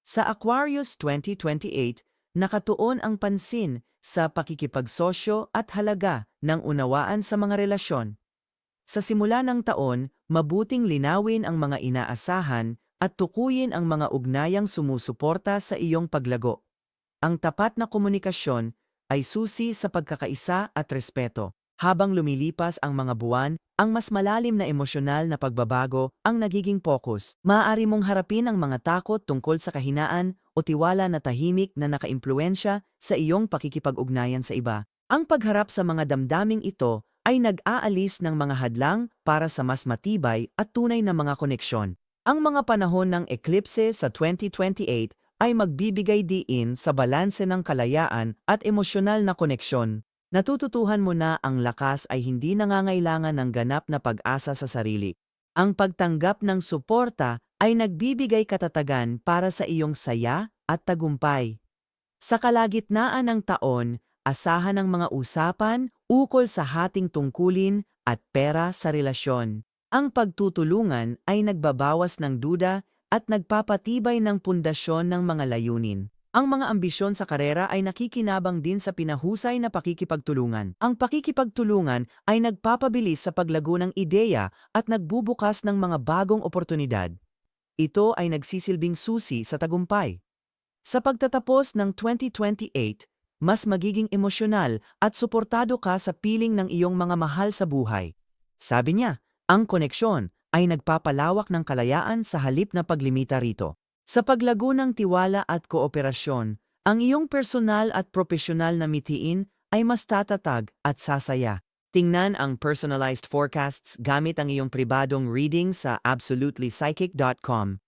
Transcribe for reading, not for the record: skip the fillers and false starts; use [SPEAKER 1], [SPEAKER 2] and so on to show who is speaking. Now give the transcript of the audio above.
[SPEAKER 1] Sa Aquarius 2028, nakatuon ang pansin sa pakikipagsosyo at halaga ng unawaan sa mga relasyon. Sa simula ng taon, mabuting linawin ang mga inaasahan at tukuyin ang mga ugnayang sumusuporta sa iyong paglago. Ang tapat na komunikasyon ay susi sa pagkakaisa at respeto. Habang lumilipas ang mga buwan, ang mas malalim na emosyonal na pagbabago ang nagiging focus. Maaari mong harapin ang mga takot tungkol sa kahinaan o tiwala na tahimik na nakaimpluwensya sa iyong pakikipag-ugnayan sa iba. Ang pagharap sa mga damdaming ito ay nag-aalis ng mga hadlang para sa mas matibay at tunay na mga koneksyon. Ang mga panahon ng eclipse sa 2028 ay magbibigay diin sa balanse ng kalayaan at emosyonal na koneksyon. Natututuhan mo na ang lakas ay hindi nangangailangan ng ganap na pag-asa sa sarili. Ang pagtanggap ng suporta ay nagbibigay katatagan para sa iyong saya at tagumpay. Sa kalagitnaan ng taon, asahan ang mga usapan ukol sa hating tungkulin at pera sa relasyon. Ang pagtutulungan ay nagbabawas ng duda at nagpapatibay ng pundasyon ng mga layunin. Ang mga ambisyon sa karera ay nakikinabang din sa pinahusay na pakikipagtulungan. Ang pakikipagtulungan ay nagpapabilis sa paglago ng ideya at nagbubukas ng mga bagong oportunidad. Ito ay nagsisilbing susi sa tagumpay. Sa pagtatapos ng 2028, mas magiging emosyonal at suportado ka sa piling ng iyong mga mahal sa buhay. Sabi niya, ang koneksyon ay nagpapalawak ng kalayaan sa halip na paglimita rito. Sa paglago ng tiwala at kooperasyon, ang iyong personal at profesional na mithiin ay mas tatatag at sasaya. Tingnan ang personalized forecasts gamit ang iyong pribadong reading sa absolutelypsychic.com.